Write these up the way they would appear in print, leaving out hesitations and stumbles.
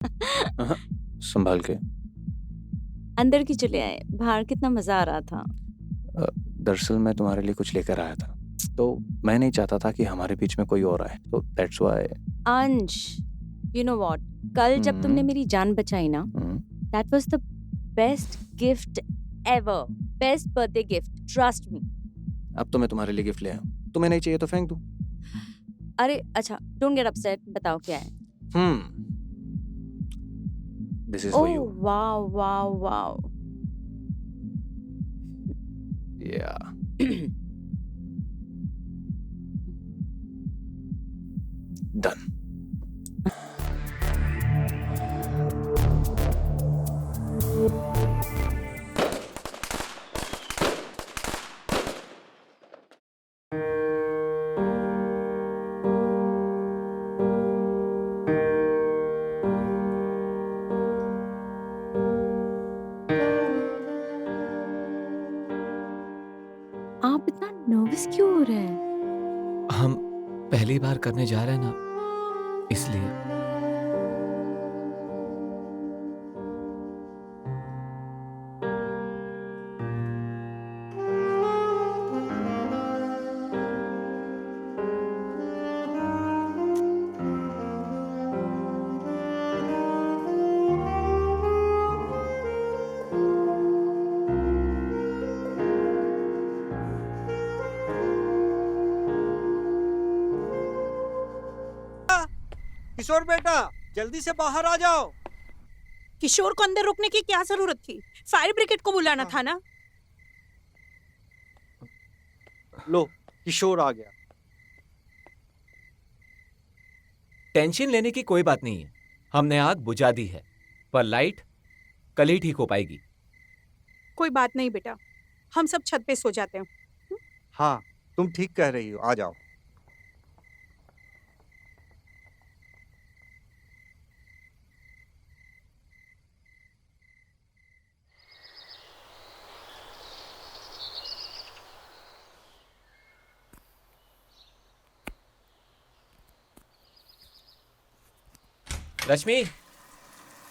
हाँ, संभाल के। अंदर की चले आए, बाहर कितना मजा आ रहा था। दरअसल मैं तुम्हारे लिए कुछ लेकर आया था, तो मैं नहीं चाहता था कि हमारे बीच में कोई और आए, तो दैट्स व्हाई। अंश, यू नो व्हाट, कल जब तुमने मेरी जान बचाई ना, that was the best gift ever, best birthday gift, trust me. अब तो मैं तुम्हारे लिए गिफ्ट ले आया हूँ, तुम्हें नहीं चाहिए तो फेंक दूँ। अरे अच्छा, डोंट गेट अपसेट, बताओ क्या है। This is for you. Oh wow wow wow. या डन। आप इतना नर्वस क्यों हो रहे हैं? हम पहली बार करने जा रहे हैं ना, इसलिए। किशोर बेटा, जल्दी से बाहर आ जाओ। किशोर को अंदर रुकने की क्या जरूरत थी? फायर ब्रिगेड को बुलाना था ना। लो, किशोर आ गया। टेंशन लेने की कोई बात नहीं है, हमने आग बुझा दी है, पर लाइट कल ही ठीक हो पाएगी। कोई बात नहीं बेटा, हम सब छत पे सो जाते हैं। हाँ, तुम ठीक कह रही हो, आ जाओ। रश्मि,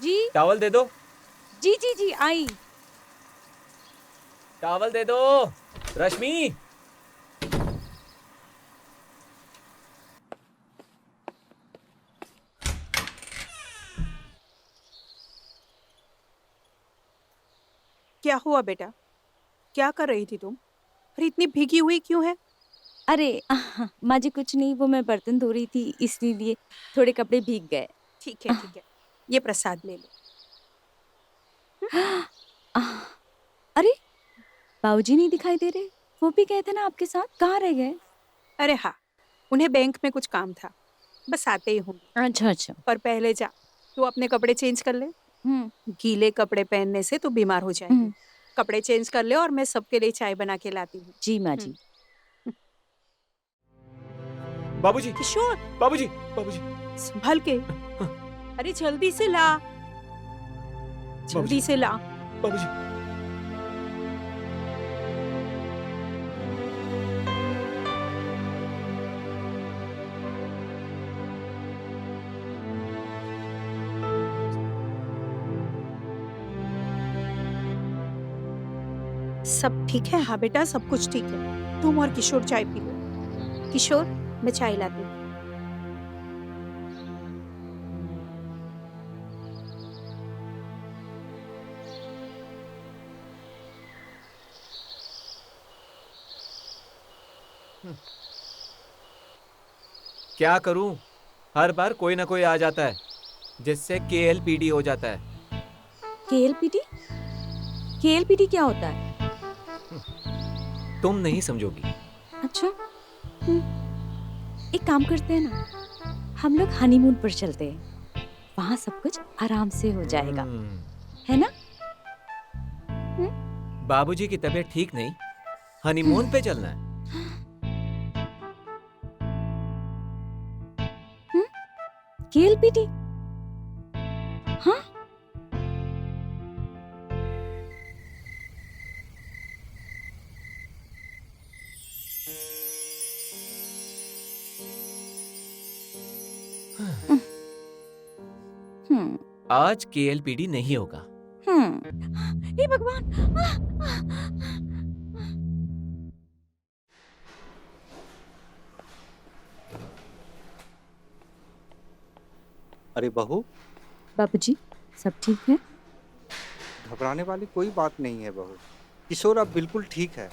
जी टॉवल दे दो। जी जी जी आई। टॉवल दे दो रश्मि। क्या हुआ बेटा? क्या कर रही थी तुम? अरे इतनी भीगी हुई क्यों है? अरे माँ जी कुछ नहीं, वो मैं बर्तन धो रही थी इसलिए थोड़े कपड़े भीग गए। ठीक है ठीक है, ये प्रसाद ले लो। अरे बाबूजी नहीं दिखाई दे रहे, वो भी गए थे ना आपके साथ, कहाँ रह गए? अरे हाँ, उन्हें बैंक में कुछ काम था, बस आते ही होंगे। अच्छा अच्छा। पर पहले जा, तू अपने कपड़े चेंज कर ले। गीले कपड़े पहनने से तू बीमार हो जाएगी। कपड़े चेंज कर ले और मैं सबके लिए चाय बना के लाती हूँ। जी माँ जी। बाबूजी, किशोर, बाबूजी, बाबूजी, संभल के। अरे जल्दी से ला, जल्दी से ला। बाबूजी। सब ठीक है? हाँ बेटा, सब कुछ ठीक है। तुम और किशोर चाय पी लो। किशोर, मैं चाय लाती हूँ। क्या करूं, हर बार कोई ना कोई आ जाता है, जिससे KLPD हो जाता है। KLPD? KLPD क्या होता है? तुम नहीं समझोगी। अच्छा, एक काम करते हैं ना, हम लोग हनीमून पर चलते हैं, वहाँ सब कुछ आराम से हो जाएगा, है ना? बाबूजी की तबीयत ठीक नहीं, हनीमून पे चलना है। KLPD? हाँ? आज केएलपीडी नहीं होगा। हे भगवान। अरे बहू, बाबूजी, सब ठीक है? घबराने वाली कोई बात नहीं है बहू। किशोर अब बिल्कुल ठीक है,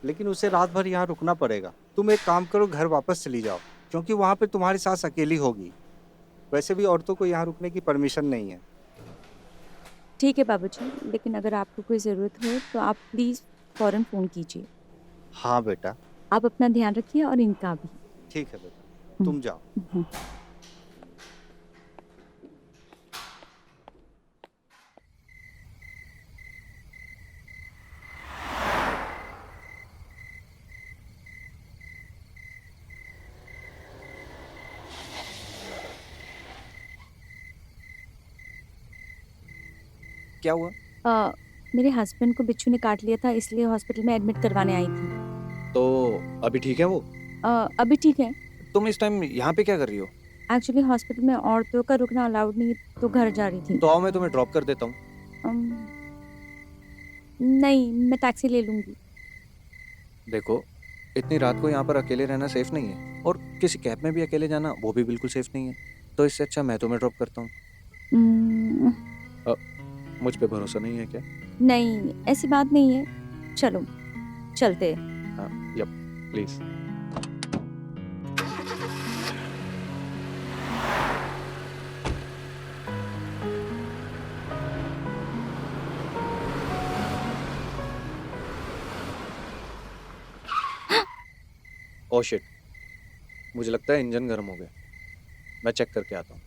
लेकिन उसे रात भर यहाँ रुकना पड़ेगा। तुम एक काम करो, घर वापस चली जाओ, क्योंकि वहाँ पे तुम्हारी सास अकेली होगी। वैसे भी औरतों को यहाँ रुकने की परमिशन नहीं है। ठीक है बाबूजी, लेकिन अगर आपको कोई ज़रूरत हो तो आप प्लीज़ फ़ौरन फ़ोन कीजिए। हाँ बेटा, आप अपना ध्यान रखिए और इनका भी। ठीक है बेटा, तुम जाओ। क्या हुआ? मेरे हस्बैंड को बिच्छू ने काट लिया था, इसलिए हॉस्पिटल में एडमिट करवाने आई थी। तो अभी ठीक है वो? अभी ठीक है। तुम इस टाइम यहाँ पे क्या कर रही हो? एक्चुअली हॉस्पिटल में औरतों का रुकना अलाउड नहीं, तो घर जा रही थी। तो आओ, मैं तुम्हें ड्रॉप कर देता हूँ। नहीं, मैं टैक्सी ले लूँगी। देखो, इतनी रात को यहाँ पर अकेले रहना सेफ नहीं है, और किसी कैब में भी अकेले जाना वो भी बिल्कुल सेफ नहीं है। तो इससे अच्छा मैं तुम्हें ड्रॉप करता हूँ। मुझ पे भरोसा नहीं है क्या? नहीं, ऐसी बात नहीं है। चलो, चलते हैं। हाँ, यप, प्लीज। ओह शिट, मुझे लगता है इंजन गर्म हो गया। मैं चेक करके आता हूँ।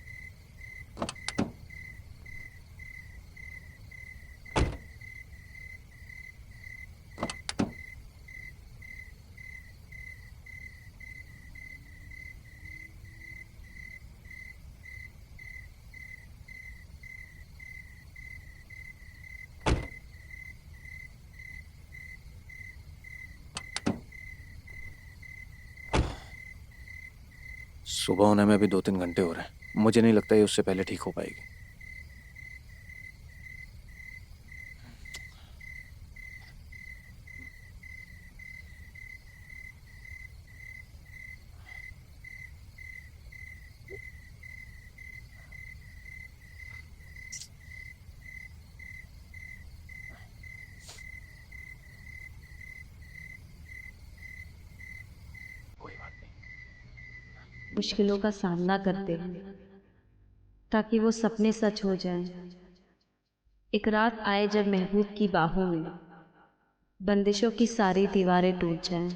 सुबह होने में अभी 2-3 घंटे हो रहे हैं। मुझे नहीं लगता ये उससे पहले ठीक हो पाएगी। कोई बात नहीं। मुश्किलों का सामना करते हैं ताकि वो सपने सच हो जाएं। एक रात आए जब महबूब की बाहों में बंदिशों की सारी दीवारें टूट जाएं।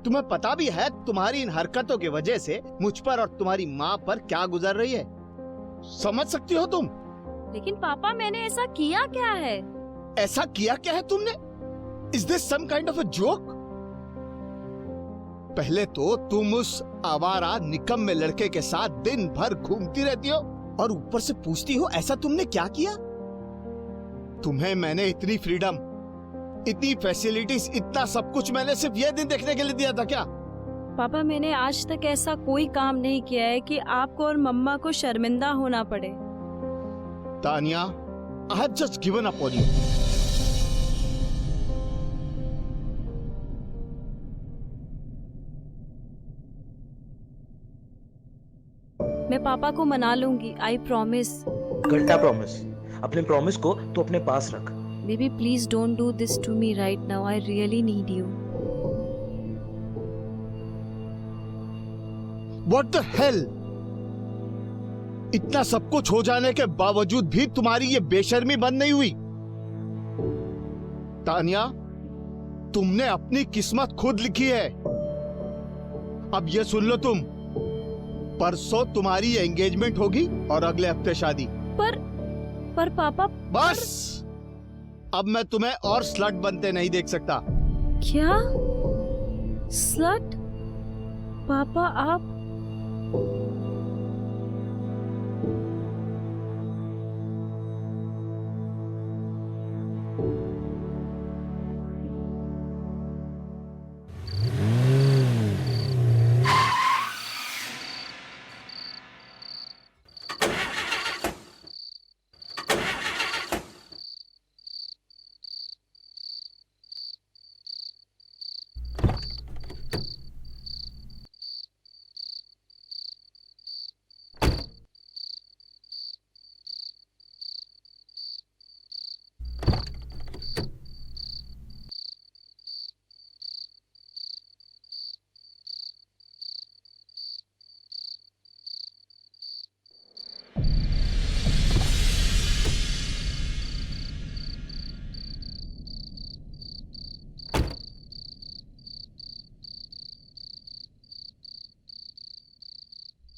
तुम्हें पता भी है तुम्हारी इन हरकतों की वजह से मुझ पर और तुम्हारी माँ पर क्या गुजर रही है? समझ सकती हो तुम? लेकिन पापा, मैंने ऐसा किया क्या है? ऐसा किया क्या है तुमने? Is this some kind of a joke? पहले तो तुम उस आवारा निकम्मे लड़के के साथ दिन भर घूमती रहती हो और ऊपर से पूछती हो ऐसा तुमने क्या किया? तुम्हें मैंने इतनी फ्रीडम, इतनी फैसिलिटीज, इतना सब कुछ मैंने सिर्फ ये दिन देखने के लिए दिया था क्या? पापा, मैंने आज तक ऐसा कोई काम नहीं किया है कि आपको और मम्मा को शर्मिंदा होना पड़े। Tania, I have just given up on you. मैं पापा को मना लूंगी, आई प्रॉमिस। घंटा प्रॉमिस। अपने प्रॉमिस को तो अपने पास रख। Baby, please don't do this to me right now, I really need you. What the hell? इतना सब कुछ हो जाने के बावजूद भी तुम्हारी ये बेशर्मी बंद नहीं हुई। तानिया, तुमने अपनी किस्मत खुद लिखी है। अब ये सुन लो तुम, परसों तुम्हारी एंगेजमेंट होगी और अगले हफ्ते शादी। पर पापा। बस, अब मैं तुम्हें और स्लट बनते नहीं देख सकता। क्या स्लट? पापा आप?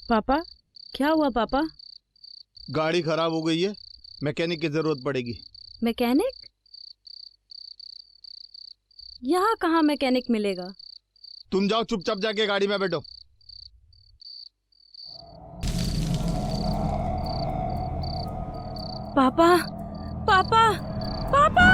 पापा क्या हुआ पापा? गाड़ी खराब हो गई है, मैकेनिक की जरूरत पड़ेगी। मैकेनिक? यहाँ कहाँ मैकेनिक मिलेगा? तुम जाओ, चुपचाप जाके गाड़ी में बैठो। पापा पापा पापा!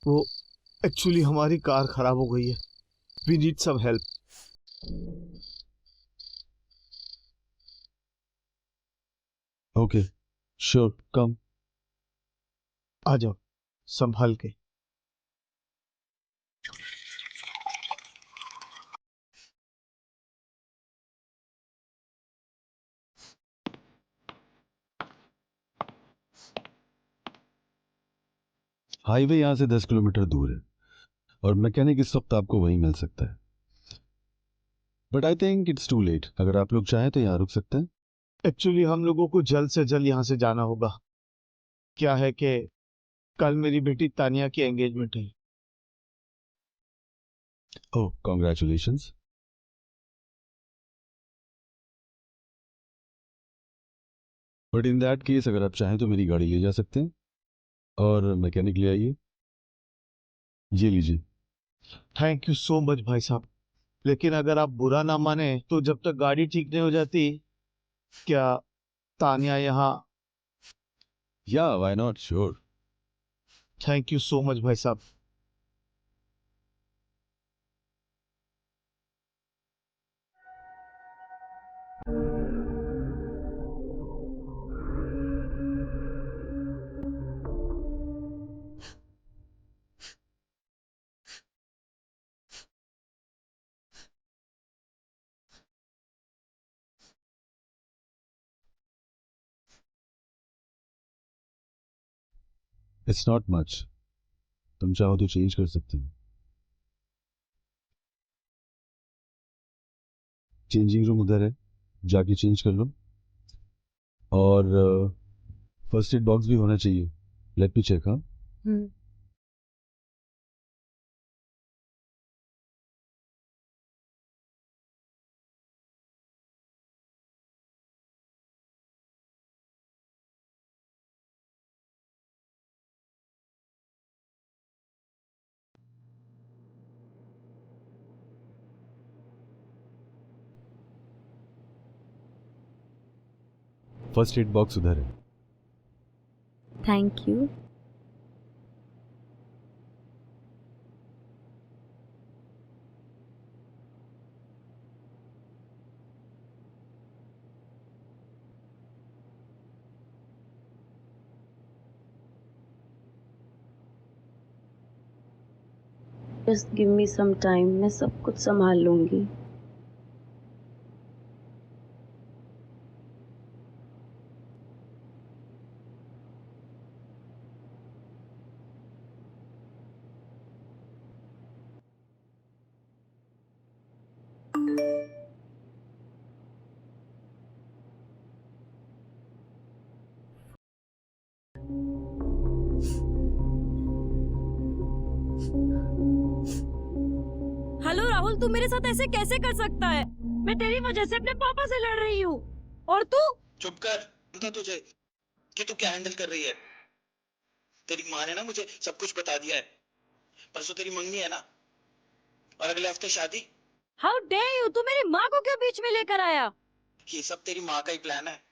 वो एक्चुअली हमारी कार खराब हो गई है। We need some help. Okay, sure, come. आ जाओ संभाल के। हाईवे यहाँ से 10 किलोमीटर दूर है और मैकेनिक इस वक्त आपको वहीं मिल सकता है। But I think it's too late. अगर आप लोग चाहें तो यहाँ रुक सकते हैं। एक्चुअली हम लोगों को जल्द से जल्द यहाँ से जाना होगा। क्या है कि कल मेरी बेटी तानिया की एंगेजमेंट है। Oh, congratulations. But in that case अगर आप चाहें तो मेरी गाड़ी ले जा सकते हैं और मैकेनिक ले आइए। ये लीजिए। थैंक यू सो मच भाई साहब, लेकिन अगर आप बुरा ना माने तो जब तक गाड़ी ठीक नहीं हो जाती, क्या तानिया यहाँ? या why not, sure. Thank you so much भाई साहब। It's not much. तुम चाहो तो चेंज कर सकते हैं। चेंजिंग रूम उधर है, जाके चेंज कर लो। और फर्स्ट एड बॉक्स भी होना चाहिए। Let me check. हाँ, फर्स्ट एड बॉक्स उधर है। Thank you. Just give me some time, मैं सब कुछ संभाल लूंगी। राहुल तू मेरे साथ ऐसे कैसे कर सकता है? मैं तेरी वजह से अपने पापा से लड़ रही हूँ और तू? चुप कर। पता तुझे कि तू क्या हैंडल कर रही है? तेरी माँ ने ना मुझे सब कुछ बता दिया है। परसों तेरी मंगनी है ना, और अगले हफ्ते शादी। हाउ डेयर यू, तू मेरी माँ को क्यों बीच में लेकर आया? ये सब तेरी माँ का ही प्लान है।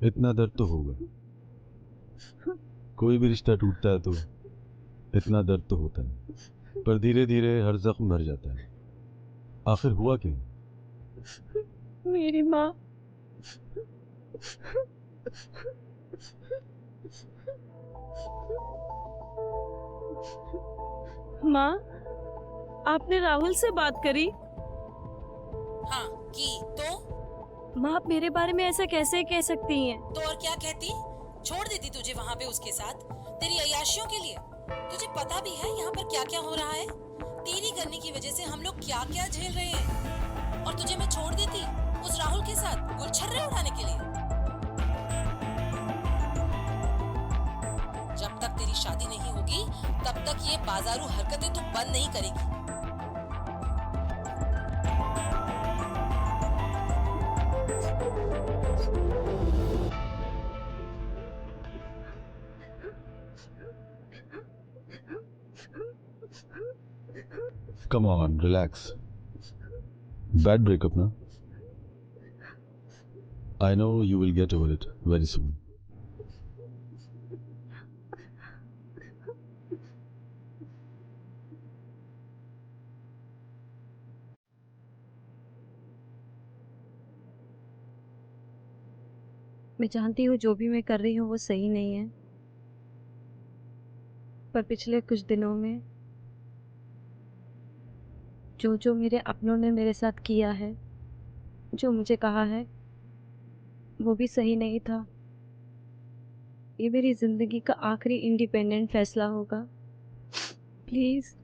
इतना दर्द तो होगा, कोई भी रिश्ता टूटता है तो इतना दर्द तो होता है, पर धीरे धीरे हर जख्म भर जाता है। आखिर हुआ क्यों? मेरी माँ माँ, आपने राहुल से बात करी? हाँ की तो? माँ आप मेरे बारे में ऐसा कैसे कह सकती हैं? तो और क्या कहती? छोड़ देती तुझे वहाँ पे उसके साथ तेरी अय्याशियों के लिए? तुझे पता भी है यहाँ पर क्या क्या हो रहा है? तेरी करने की वजह से हम लोग क्या क्या झेल रहे हैं, और तुझे मैं छोड़ देती उस राहुल के साथ गुलछर्रे उड़ाने के लिए? जब तक तेरी शादी नहीं होगी तब तक ये बाजारू हरकतें तू बंद नहीं करेगी। Come on, relax. Bad breakup, na? I know you will get over it very soon. मैं जानती हूँ जो भी मैं कर रही हूँ वो सही नहीं है, पर पिछले कुछ दिनों में जो जो मेरे अपनों ने मेरे साथ किया है, जो मुझे कहा है, वो भी सही नहीं था। ये मेरी जिंदगी का आखिरी इंडिपेंडेंट फैसला होगा। प्लीज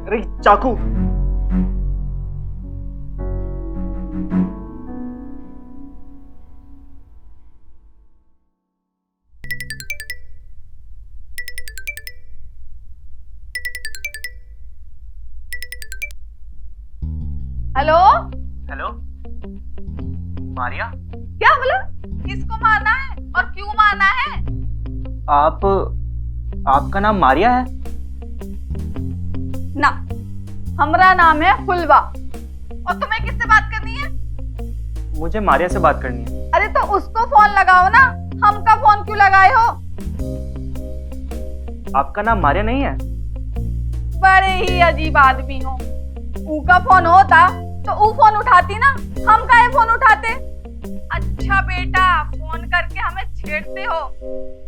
अरे चाकू! हेलो हेलो मारिया, क्या बोला? किसको मारना है और क्यों मारना है? आपका नाम मारिया है? ना, हमारा नाम है फुलवा। और तुम्हें किससे बात करनी है? मुझे मारिया से बात करनी है। अरे तो उसको फोन लगाओ ना, हमका फोन क्यों लगाए हो? आपका नाम मारिया नहीं है? बड़े ही अजीब आदमी हो। उनका फोन होता तो वो फोन उठाती ना, हम काहे फोन उठाते? अच्छा बेटा, फोन करके हमें छेड़ते हो।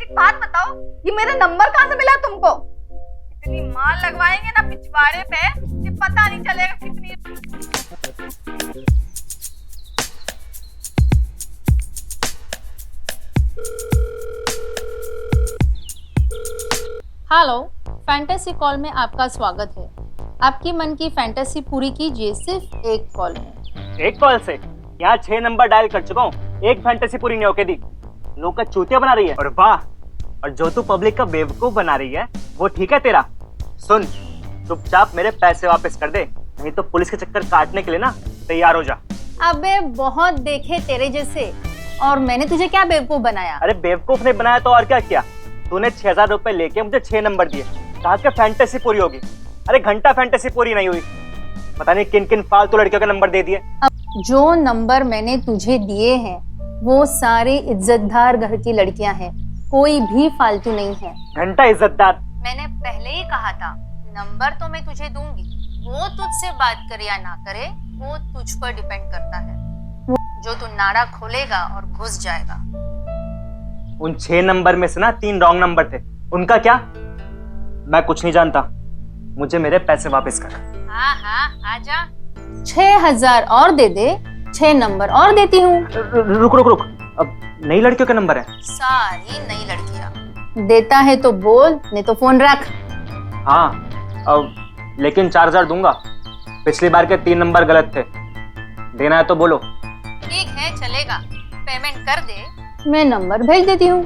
एक बात बताओ, ये मेरा नंबर कहाँ से मिला तुमको? इतनी मार लगवाएंगे ना पिछवाड़े पे कि पता नहीं चलेगा कितनी। हेलो, फैंटेसी कॉल में आपका स्वागत है। आपकी मन की फैंटेसी पूरी कीजिए सिर्फ एक कॉल में। एक कॉल से यहाँ 6 नंबर डायल कर चुका हूँ, एक फैंटेसी पूरी नहीं होके दी। लोग का चूतिया बना रही है। और वाह, और जो तू पब्लिक का बेवकूफ बना रही है वो ठीक है तेरा। सुन, चुपचाप मेरे पैसे वापस कर दे, नहीं तो पुलिस के चक्कर काटने के लिए ना तैयार हो जा। अबे बहुत देखे तेरे जैसे, और मैंने तुझे क्या बेवकूफ बनाया? अरे बेवकूफ नहीं बनाया तो और क्या किया? तूने 6,000 रुपए लेके मुझे 6 नंबर दिए, कहा कि फैंटेसी पूरी होगी। अरे घंटा फैंटेसी पूरी नहीं हुई, पता नहीं किन किन फालतू लड़कियों के नंबर दे दिए। अब जो नंबर मैंने तुझे दिए हैं वो सारी इज्जतदार घर की लड़कियां हैं, कोई भी फालतू नहीं है। घंटा इज्जतदार? मैंने पहले ही कहा था नंबर तो मैं तुझे दूंगी, वो तुझसे बात करे या ना करे वो तुझ पर डिपेंड करता है। जो तू नाड़ा खोलेगा और घुस जाएगा। उन 6 नंबर में से ना 3 रॉन्ग नंबर थे, उनका क्या? मैं कुछ नहीं जानता, मुझे मेरे पैसे वापस कर। हाँ हाँ आजा। 6,000 और दे दे, 6 नंबर और देती हूँ। रुक रुक रुक, अब नई लड़कियों के नंबर है? सारी नई लड़कियाँ। देता है तो बोल, नहीं तो फोन रख। हाँ, अब लेकिन 4,000 दूंगा, पिछली बार के 3 नंबर गलत थे, देना है तो बोलो। ठीक है चलेगा, पेमेंट कर दे, मैं नंबर भेज देती हूँ।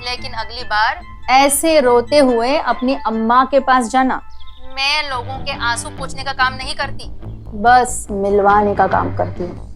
लेकिन अगली बार ऐसे रोते हुए अपनी अम्मा के पास जाना। मैं लोगों के आंसू पोंछने का काम नहीं करती, बस मिलवाने का काम करती हूँ।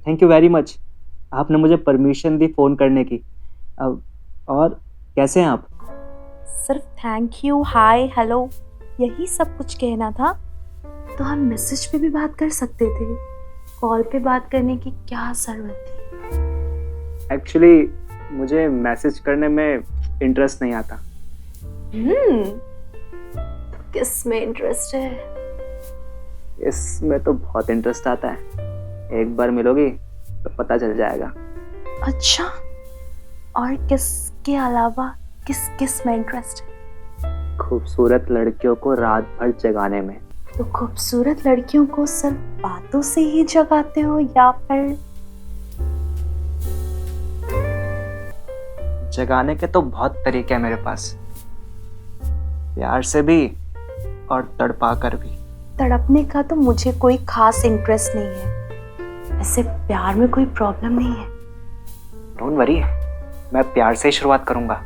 थैंक यू वेरी मच, आपने मुझे परमिशन दी फ़ोन करने की। अब और कैसे हैं आप? सिर्फ थैंक यू, हाय, हेलो, यही सब कुछ कहना था? तो हम मैसेज पे भी बात कर सकते थे, कॉल पे बात करने की क्या जरूरत थी? एक्चुअली मुझे मैसेज करने में इंटरेस्ट नहीं आता। तो किस में इंटरेस्ट है? इसमें तो बहुत इंटरेस्ट आता है, एक बार मिलोगी तो पता चल जाएगा। अच्छा, और किसके अलावा किस किस में इंटरेस्ट है? खूबसूरत लड़कियों को रात भर जगाने में। तो खूबसूरत लड़कियों को सिर्फ बातों से ही जगाते हो या फिर? जगाने के तो बहुत तरीके हैं मेरे पास, प्यार से भी और तड़पा कर भी। तड़पने का तो मुझे कोई खास इंटरेस्ट नहीं है, ऐसे प्यार में कोई प्रॉब्लम नहीं है। डोंट वरी, मैं प्यार से ही शुरुआत करूंगा।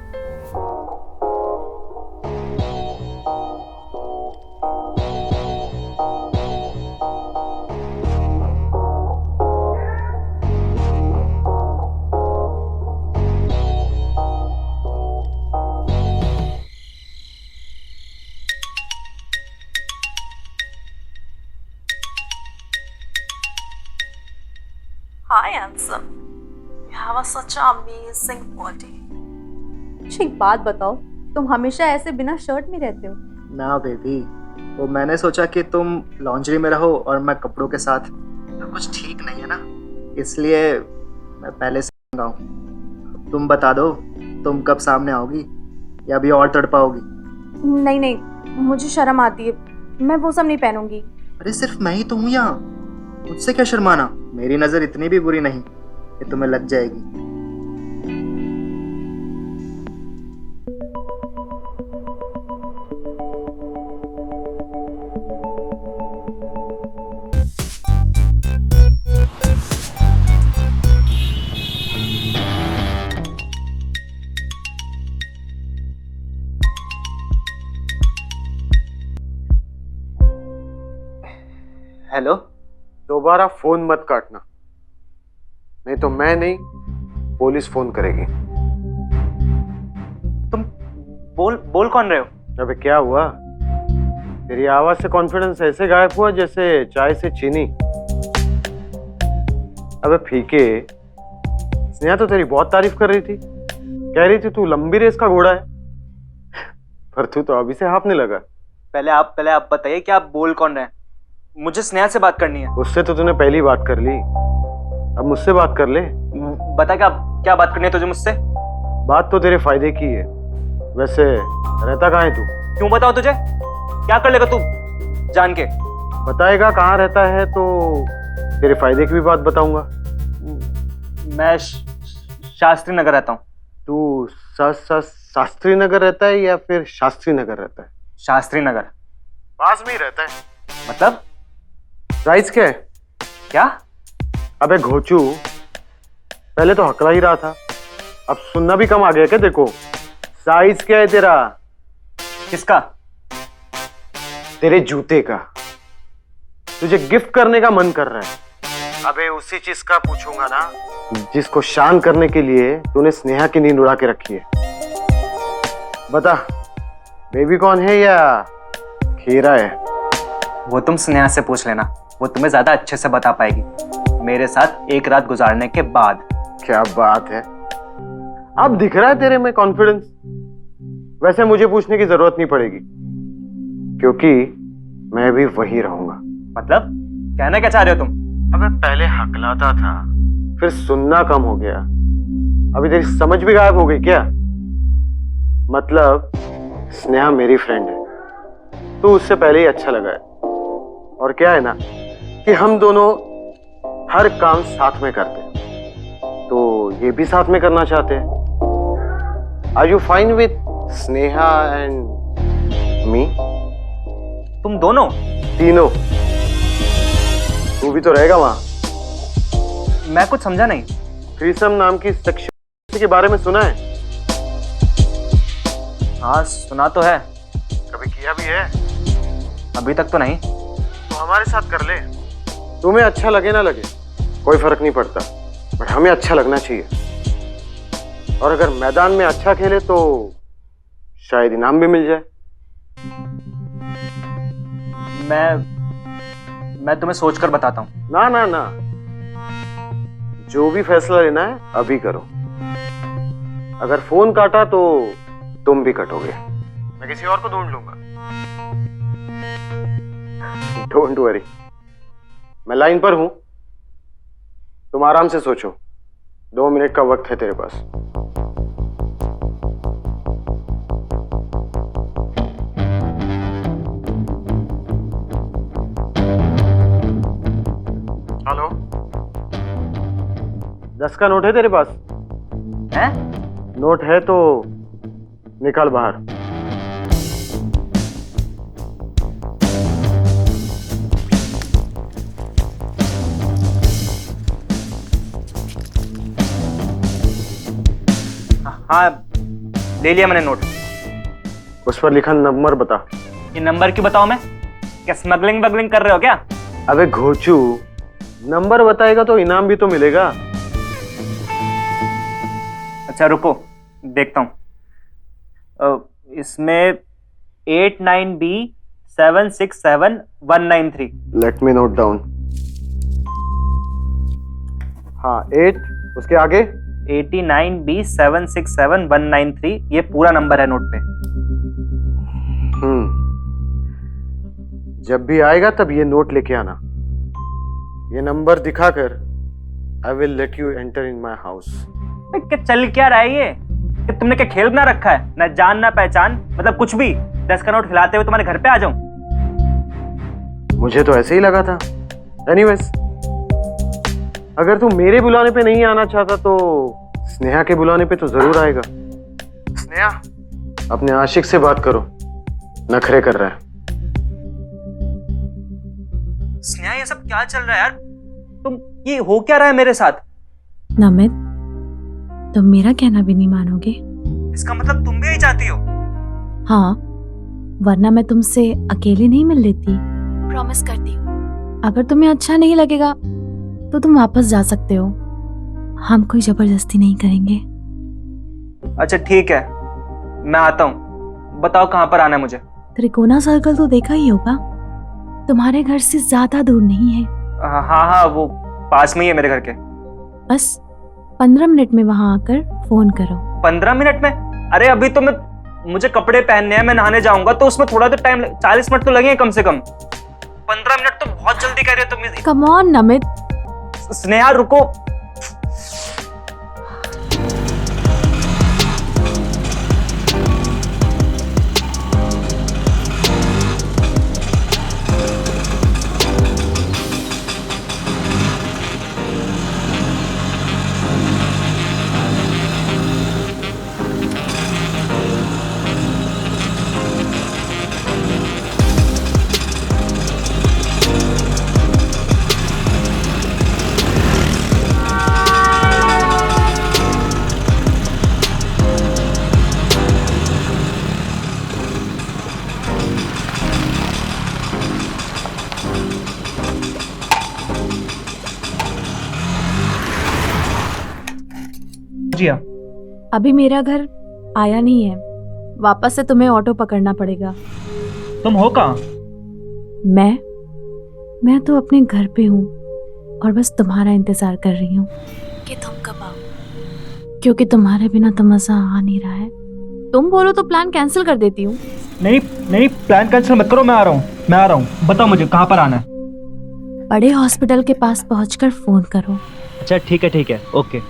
Hi, handsome. You have such an amazing body. अच्छा, एक बात बताओ, तुम हमेशा ऐसे बिना शर्ट में रहते हो? ना बेबी, वो मैंने सोचा कि तुम लॉन्ड्री में रहो और मैं कपड़ों के साथ, तो कुछ ठीक नहीं है ना, इसलिए मैं पहले से मंगाऊं। तुम बता दो, तुम कब सामने आओगी या अभी और तड़पाओगी? नहीं नहीं, मुझे शर्म आती है, मैं वो सब नहीं पहनूंगी। अरे सिर्फ मैं ही तो हूँ यहाँ, मुझसे क्या शर्माना? मेरी नजर इतनी भी बुरी नहीं कि तुम्हें लग जाएगी। हेलो, दोबारा फोन मत काटना, नहीं तो मैं नहीं, पुलिस फोन करेगी। तुम बोल कौन रहे हो? अबे क्या हुआ? तेरी आवाज से कॉन्फिडेंस ऐसे गायब हुआ जैसे चाय से चीनी। अबे फीके, स्नेहा तो तेरी बहुत तारीफ कर रही थी, कह रही थी तू लंबी रेस का घोड़ा है, पर तू तो अभी से हाफने लगा। पहले आप बताइए कि आप बोल कौन रहे हैं? मुझे स्नेहा से बात करनी है। उससे तो तूने पहली बात कर ली, अब मुझसे बात कर ले। बता क्या बात करनी है तुझे मुझसे? बात तो तेरे फायदे की है। वैसे रहता कहाँ है तू? क्यों बताओ तुझे? क्या कर लेगा तू जान के? बताएगा कहाँ रहता है तो तेरे फायदे की भी बात बताऊंगा। मैं शास्त्री नगर रहता हूँ। तू शास्त्री नगर रहता है या फिर शास्त्री नगर रहता है? शास्त्री नगर। पास में ही रहता है। मतलब राइस क्या है? क्या? अबे घोचू, पहले तो हकला ही रहा था, अब सुनना भी कम आ गया क्या? देखो साइज क्या है तेरा? किसका? तेरे जूते का। तुझे गिफ्ट करने का मन कर रहा है। अबे उसी चीज का पूछूंगा ना जिसको शान करने के लिए तूने स्नेहा की नींद उड़ा के रखी है। बता, बेबी कौन है या खीरा है? वो तुम स्नेहा से पूछ लेना, वो तुम्हें ज्यादा अच्छे से बता पाएगी मेरे साथ एक रात गुजारने के बाद। क्या बात है, अब दिख रहा है तेरे में कॉन्फिडेंस। वैसे मुझे पूछने की जरूरत नहीं पड़ेगी क्योंकि मैं भी वही रहूंगा। मतलब कहना क्या चाह रहे हो तुम? अबे पहले हकलाता था, फिर सुनना कम हो गया, अभी तेरी समझ भी गायब हो गई क्या? मतलब स्नेहा मेरी फ्रेंड है, तो उससे पहले ही अच्छा लगा है। और क्या है ना कि हम दोनों हर काम साथ में करते हैं, तो ये भी साथ में करना चाहते हैं। Are you fine with Sneha and me? तुम दोनों? तीनों। तू भी तो रहेगा वहां। मैं कुछ समझा नहीं। थ्रीसम नाम की सेक्शन के बारे में सुना है? हाँ सुना तो है। कभी किया भी है? अभी तक तो नहीं। तो हमारे साथ कर ले, तुम्हें अच्छा लगे ना लगे, कोई फर्क नहीं पड़ता, बट हमें अच्छा लगना चाहिए। और अगर मैदान में अच्छा खेले तो शायद इनाम भी मिल जाए। मैं तुम्हें सोचकर बताता हूँ। ना ना ना, जो भी फैसला लेना है अभी करो। अगर फोन काटा तो तुम भी कटोगे, मैं किसी और को ढूंढ लूंगा। डोंट वरी, मैं लाइन पर हूं, तुम आराम से सोचो। 2 मिनट का वक्त है तेरे पास। हेलो, 10 का नोट है तेरे पास? है? नोट है तो निकाल बाहर। हाँ, ले लिया मैंने नोट। उस पर लिखा नंबर बता। ये नंबर क्यों बताऊं मैं? क्या स्मगलिंग वगलिंग कर रहे हो क्या? अबे घोचू, नंबर बताएगा तो इनाम भी तो मिलेगा। अच्छा रुको, देखता हूँ। इसमें 89B767193। Let me note down. हाँ 8, उसके आगे 89B767193, ये पूरा नंबर है नोट पे। जब भी आएगा तब ये नोट लेके आना। ये नंबर दिखाकर I will let you enter in my house. क्या चल क्या रहा है ये? कि तुमने क्या खेल बना रखा है? ना जान ना पहचान, मतलब कुछ भी। 10 का नोट खिलाते हुए तुम्हारे घर पे आ जाऊं? मुझे तो ऐसे ही लगा था। एनीवेज, अगर तू मेरे बुलाने पे नहीं आना चाहता तो स्नेहा के बुलाने पे तो जरूर आएगा। स्नेहा, अपने आशिक से बात करो, नखरे कर रहा है। स्नेहा, ये सब क्या चल रहा है यार? तुम, ये हो क्या रहा है मेरे साथ? नमित, तुम मेरा कहना भी नहीं मानोगे। इसका मतलब तुम भी यही चाहती हो? हाँ, वरना मैं तुमसे अकेले नहीं मिल लेती। प्रॉमिस करती हूँ। अगर तुम्हें अच्छा नहीं लगेगा तो तुम वापस जा सकते हो। हम कोई जबरदस्ती नहीं करेंगे। अच्छा ठीक है, मैं आता हूँ। बताओ कहाँ पर आना है मुझे? त्रिकोना सर्कल तो देखा ही होगा, तुम्हारे घर से ज्यादा दूर नहीं है। हाँ, वो पास में ही है मेरे घर के। बस 15 मिनट में वहां आकर फोन करो। 15 मिनट में? अरे अभी तो मुझे कपड़े पहनने हैं, मैं नहाने जाऊंगा, तो उसमें थोड़ा तो टाइम, 40 मिनट तो लगेंगे कम से कम। 15 मिनट तो बहुत जल्दी कह रहे हो तुम। Come on Namit. स्नेहा रुको। अभी मेरा घर आया नहीं है, वापस से तुम्हें ऑटो पकड़ना पड़ेगा। तुम हो कहाँ? मैं तो अपने घर पे हूँ और बस तुम्हारा इंतजार कर रही हूँ कि तुम कब आओ, क्योंकि तुम्हारे बिना तो मजा आ नहीं रहा है। तुम बोलो तो प्लान कैंसिल कर देती हूँ। नहीं, प्लान कैंसिल मत करो। मैं आ रहा हूँ। बताओ मुझे कहाँ पर आना है? बड़े हॉस्पिटल के पास पहुँचकर फोन करो। अच्छा ठीक है, ओके।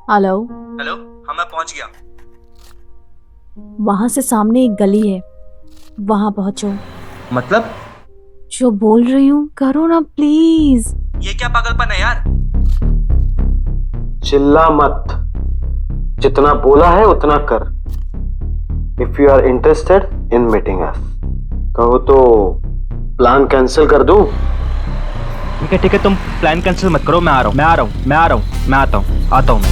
हेलो, हाँ मैं पहुंच गया। वहां से सामने एक गली है, वहां पहुंचो। मतलब जो बोल रही हूँ करो ना प्लीज। ये क्या पागलपन है यार? चिल्ला मत, जितना बोला है उतना कर। If you are interested in meeting us, कहो तो प्लान कैंसिल कर दूं? ठीक है, तुम प्लान कैंसिल मत करो, मैं आ रहा हूँ, मैं आता हूँ।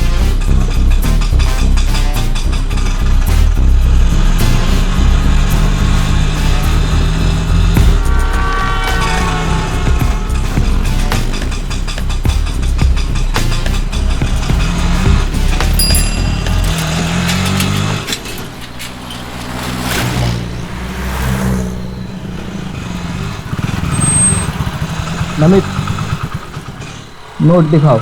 नमित, नोट दिखाओ।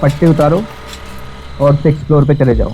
पट्टी उतारो और 6th फ्लोर पे चले जाओ।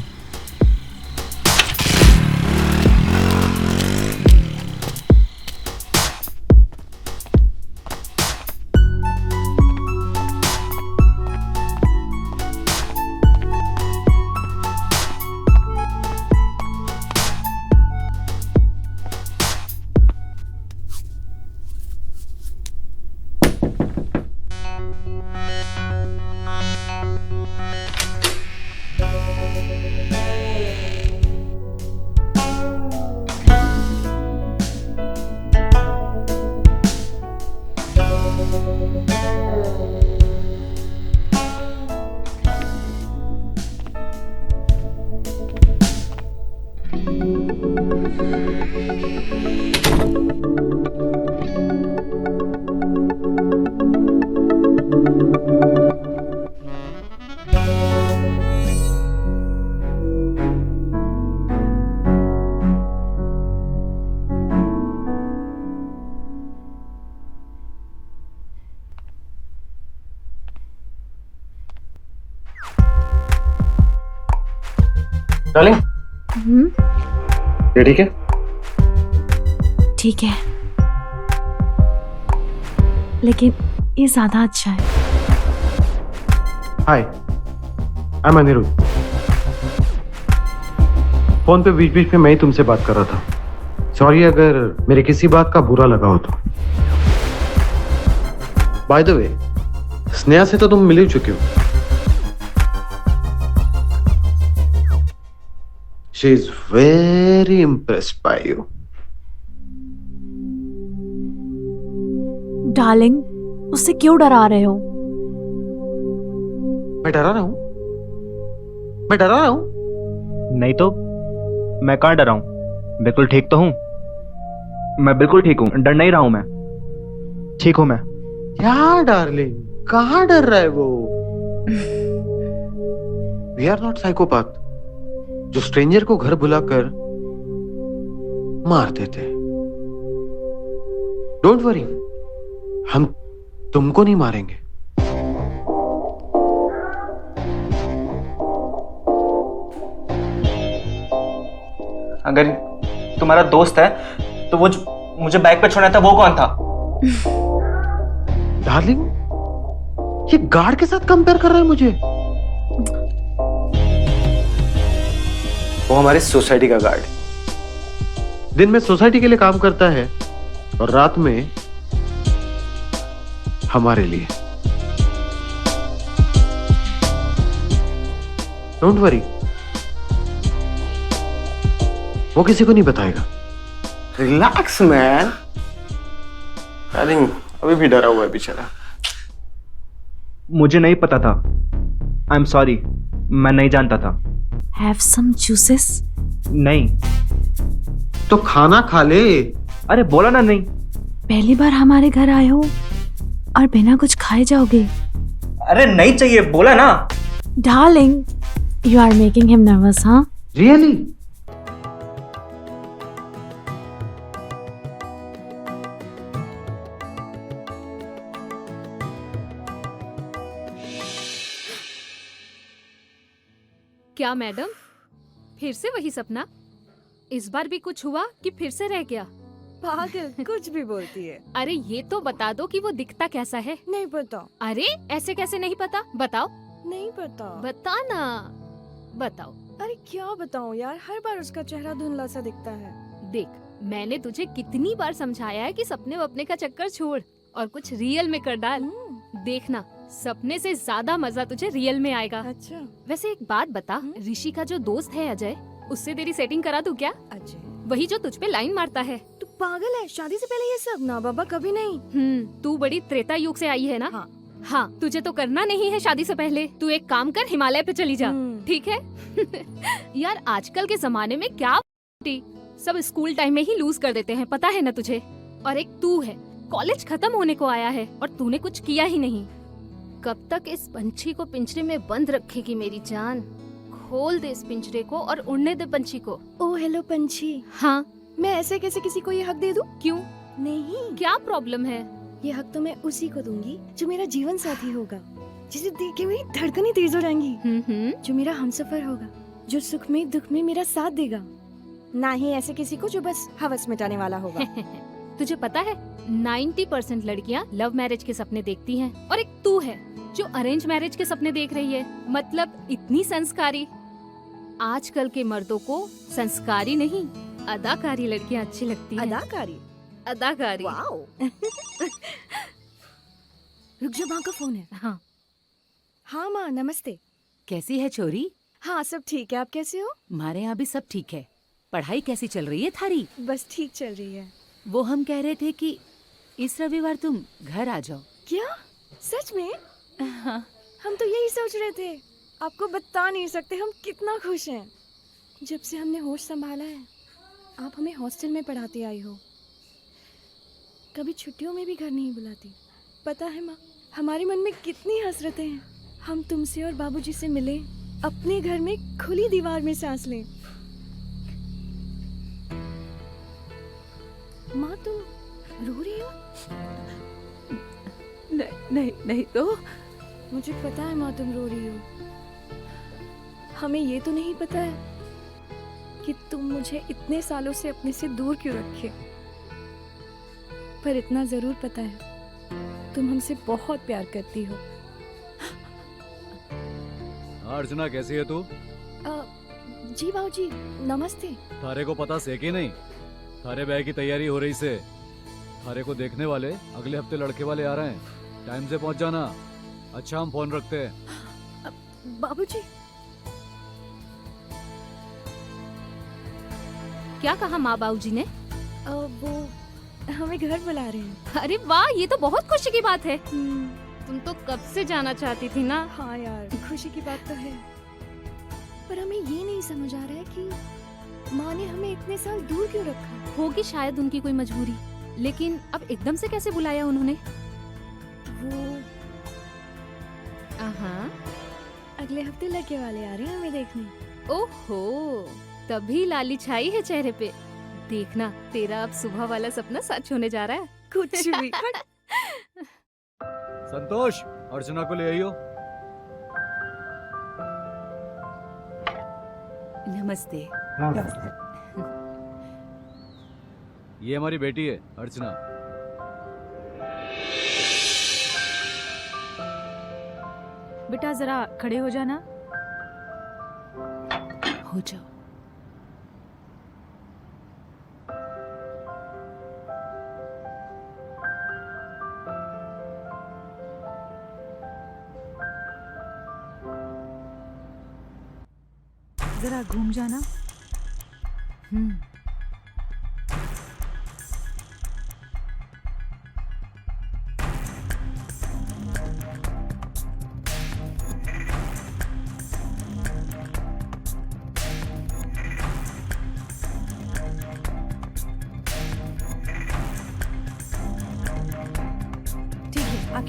डार्लिंग, ये ठीक है? ठीक है, लेकिन ये ज्यादा अच्छा है। हाय, आई एम अनिरुद्ध। फोन पे बीच बीच में मैं ही तुमसे बात कर रहा था। सॉरी अगर मेरी किसी बात का बुरा लगा हो तो। बाय द वे, स्नेहा से तो तुम मिल ही चुके हो। She is very impressed by you. Darling, उससे क्यों डरा रहे हो? मैं डरा रहा हूं? मैं डरा रहा हूं? नहीं तो मैं कहाँ डरा हूँ? बिल्कुल ठीक तो हूँ। मैं बिल्कुल ठीक हूँ, डर नहीं रहा हूँ मैं। ठीक हूँ मैं। क्या डार्लिंग, कहाँ डर रहा है वो? We are not psychopath, जो स्ट्रेंजर को घर बुलाकर मार देते। डोंट वरी, हम तुमको नहीं मारेंगे। अगर तुम्हारा दोस्त है तो वो जो मुझे बैग पे छोड़ा था वो कौन था? डार्लिंग, ये गार्ड के साथ कंपेयर कर रहा है मुझे। वो हमारे सोसाइटी का गार्ड, दिन में सोसाइटी के लिए काम करता है और रात में हमारे लिए। डोंट वरी, वो किसी को नहीं बताएगा। Relax man. डार्लिंग, अभी भी डरा हुआ है बेचारा। मुझे नहीं पता था आई एम सॉरी, मैं नहीं जानता था। Have some juices. नहीं। तो खाना खा ले। अरे बोला ना नहीं। पहली बार हमारे घर आए हो और बिना कुछ खाए जाओगे? अरे नहीं चाहिए, बोला ना। Darling, you are making him nervous, हाँ? रियली? क्या मैडम, फिर से वही सपना? इस बार भी कुछ हुआ कि फिर से रह गया? पागल, कुछ भी बोलती है। अरे ये तो बता दो कि वो दिखता कैसा है। नहीं पता। अरे ऐसे कैसे नहीं पता? बताओ। नहीं पता। बता ना, बताओ। अरे क्या बताऊं यार, हर बार उसका चेहरा धुंधला सा दिखता है। देख, मैंने तुझे कितनी बार समझाया है कि सपने वपने का चक्कर छोड़ और कुछ रियल में कर डाल। देखना, सपने से ज्यादा मजा तुझे रियल में आएगा। अच्छा। वैसे एक बात बता, ऋषि का जो दोस्त है अजय, उससे तेरी सेटिंग करा दूं क्या? अजय? वही जो तुझ पे लाइन मारता है। तू पागल है? शादी से पहले ये सब? ना बाबा, कभी नहीं। तू बड़ी त्रेता युग से आई है ना? हाँ, तुझे तो करना नहीं है शादी से पहले। तू एक काम कर, हिमालय पे चली जा, ठीक है? यार आजकल के जमाने में क्या सब स्कूल टाइम में ही लूज कर देते हैं, पता है ना तुझे? और एक तू है, कॉलेज खत्म होने को आया है और तूने कुछ किया ही नहीं। कब तक इस पंछी को पिंजरे में बंद रखेगी मेरी जान? खोल दे इस पिंजरे को और उड़ने दे पंछी को। ओ हेलो पंछी। हाँ, मैं ऐसे कैसे किसी को ये हक दे दूं? क्यों? नहीं, क्या प्रॉब्लम है? ये हक तो मैं उसी को दूंगी जो मेरा जीवन साथी होगा, जिसे देख के मेरी धड़कनें तेज हो जाएंगी, जो मेरा हमसफर होगा, जो सुख में दुख में मेरा साथ देगा। ना ही ऐसे किसी को जो बस हवस मिटाने वाला होगा। तुझे पता है 90% लड़कियां लव मैरिज के सपने देखती हैं और एक तू है जो अरेंज मैरिज के सपने देख रही है। मतलब इतनी संस्कारी। आजकल के मर्दों को संस्कारी नहीं, अदाकारी लड़कियां अच्छी लगती हैं। अदाकारी? अदाकारी। वाओ। रुक जा, माँ का फोन है। हाँ हाँ माँ, नमस्ते। कैसी है छोरी? हाँ सब ठीक है, आप कैसे हो? हमारे यहाँ भी सब ठीक है। पढ़ाई कैसी चल रही है थारी? बस ठीक चल रही है। वो हम कह रहे थे कि इस रविवार तुम घर आ जाओ। क्या? सच में? हाँ। हम तो यही सोच रहे थे। आपको बता नहीं सकते हम कितना खुश हैं। जब से हमने होश संभाला है, आप हमें हॉस्टल में पढ़ाती आई हो, कभी छुट्टियों में भी घर नहीं बुलाती। पता है माँ, हमारे मन में कितनी हसरतें हैं। हम तुमसे और बाबूजी से मिले, अपने घर में खुली दीवार में सांस लें। माँ तुम रो रही हो? नहीं तो। मुझे पता है माँ तुम रो रही हो। हमें ये तो नहीं पता है कि तुम मुझे इतने सालों से अपने से दूर क्यों रखे, पर इतना जरूर पता है तुम हमसे बहुत प्यार करती हो। अर्चना कैसी है तू? जी बाबूजी, नमस्ते। थारे को पता से कि नहीं? थारे ब्याह की तैयारी हो रही से। थारे को देखने वाले अगले हफ्ते लड़के वाले आ रहे हैं। टाइम से पहुंच जाना। अच्छा हम फोन रखते हैं। बाबूजी। क्या कहा माँ बाबूजी ने? वो हमें घर बुला रहे हैं। अरे वाह, ये तो बहुत खुशी की बात है। तुम तो कब से जाना चाहती थी ना? हाँ यार, खुशी की बात तो है, पर हमें ये नहीं समझ आ रहा है कि माँ ने हमें इतने साल दूर क्यों रखा। होगी शायद उनकी कोई मजबूरी, लेकिन अब एकदम से कैसे बुलाया उन्होंने? वो अगले हफ्ते लड़के वाले आ रहे हैं हमें देखने। ओहो, तभी लाली छाई है चेहरे पे। देखना, तेरा अब सुबह वाला सपना सच होने जा रहा है। कुछ भी। संतोष, अर्चना को ले आइयो। नमस्ते। ये हमारी बेटी है अर्चना। बेटा जरा खड़े हो जाना। हो जाओ। जरा घूम जाना।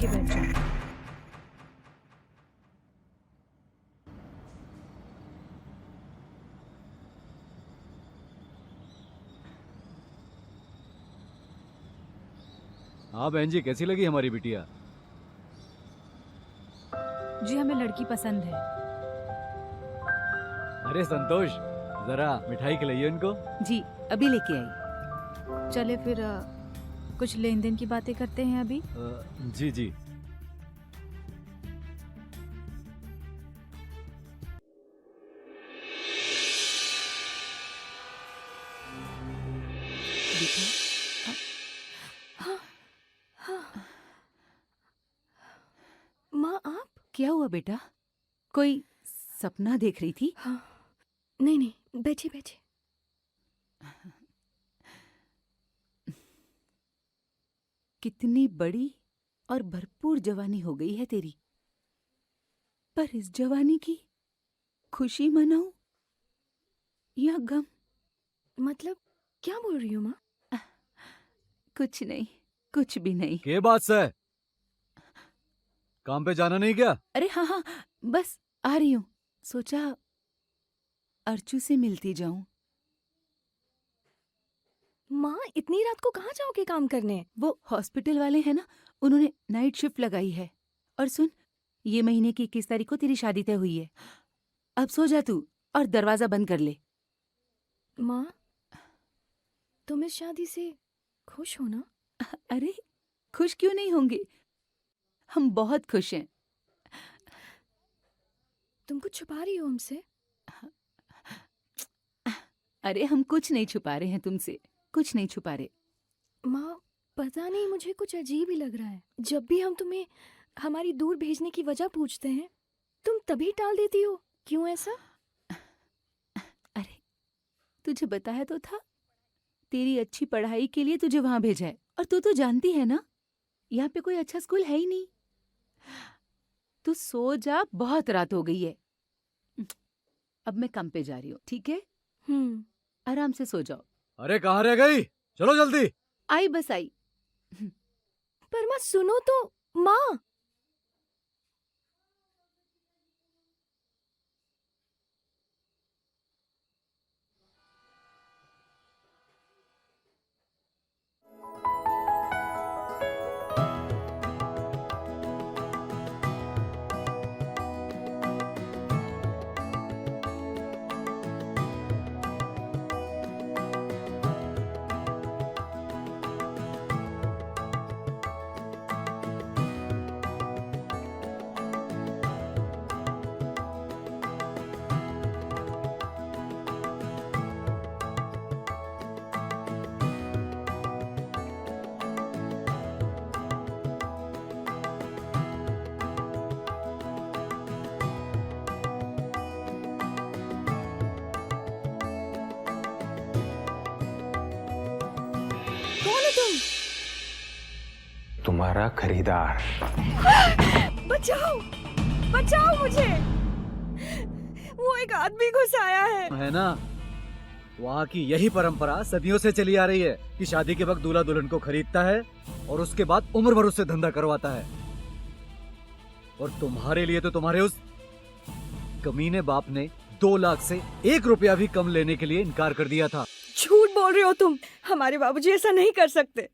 आके बैठ जाओ। हाँ बहन जी, कैसी लगी हमारी बिटिया? जी हमें लड़की पसंद है। अरे संतोष, जरा मिठाई खिलाइए उनको। जी अभी लेके आई। चले फिर कुछ लेन देन की बातें करते हैं अभी। जी जी। माँ आप? क्या हुआ बेटा? कोई सपना देख रही थी? हाँ। नहीं नहीं, बैठिए बैठिए। कितनी बड़ी और भरपूर जवानी हो गई है तेरी, पर इस जवानी की खुशी मनाऊं या गम? मतलब क्या बोल रही हो माँ? कुछ नहीं, कुछ भी नहीं। के बात से? काम पे जाना नहीं क्या? अरे हाँ हाँ, बस आ रही हूँ। सोचा अर्चू से मिलती जाऊं। माँ इतनी रात को कहाँ जाओगे काम करने? वो हॉस्पिटल वाले हैं ना, उन्होंने नाइट शिफ्ट लगाई है। और सुन, ये महीने की 21 तारीख को तेरी शादी तय हुई है। अब सो जा तू और दरवाजा बंद कर ले। माँ तुम इस शादी से खुश हो ना? अरे खुश क्यों नहीं होंगे, हम बहुत खुश हैं। तुम कुछ छुपा रही हो हमसे? अरे हम कुछ नहीं छुपा रहे हैं तुमसे, कुछ नहीं छुपा रहे। माँ पता नहीं, मुझे कुछ अजीब ही लग रहा है। जब भी हम तुम्हें हमारी दूर भेजने की वजह पूछते हैं, तुम तभी टाल देती हो। क्यों ऐसा? अरे तुझे बताया तो था, तेरी अच्छी पढ़ाई के लिए तुझे वहां भेजा है। और तू तो जानती है ना, यहाँ पे कोई अच्छा स्कूल है ही नहीं। तू सो जा, बहुत रात हो गई है। अब मैं काम पे जा रही हूँ, ठीक है? आराम से सो जाओ। अरे कहाँ रह गई? चलो जल्दी। आई बस आई। पर माँ सुनो तो। माँ कौन हो तुम? तुम्हारा खरीदार। बचाओ बचाओ मुझे, वो एक आदमी घुस आया है ना, वहाँ की यही परंपरा सदियों से चली आ रही है कि शादी के वक्त दूल्हा दुल्हन को खरीदता है और उसके बाद उम्र भर उससे धंधा करवाता है। और तुम्हारे लिए तो तुम्हारे उस कमीने बाप ने 2 लाख से 1 रुपया भी कम लेने के लिए इनकार कर दिया था। झूठ बोल रहे हो तुम। हमारे बाबूजी ऐसा नहीं कर सकते,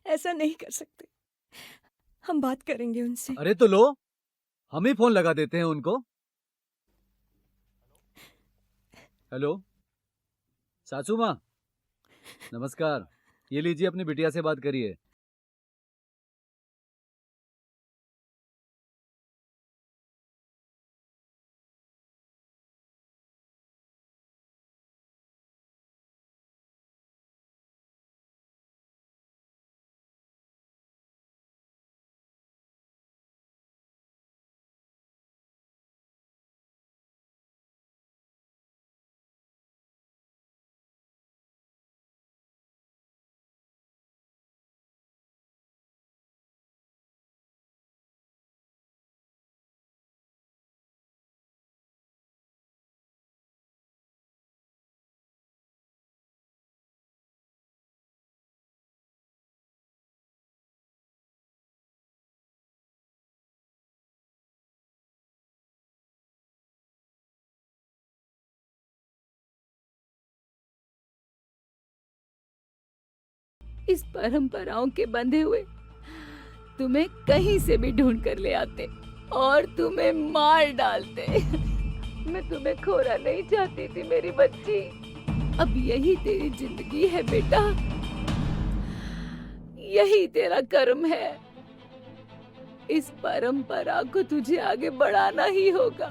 ऐसा नहीं कर सकते। हम बात करेंगे उनसे। अरे तो लो, हम ही फोन लगा देते हैं उनको। हेलो सासू माँ, नमस्कार। ये लीजिए, अपनी बिटिया से बात करिए। इस परंपराओं के बंधे हुए तुम्हें कहीं से भी ढूंढ कर ले आते और तुम्हें मार डालते। मैं तुम्हें खोना नहीं चाहती थी मेरी बच्ची। अब यही तेरी जिंदगी है बेटा, यही तेरा कर्म है। इस परंपरा को तुझे आगे बढ़ाना ही होगा।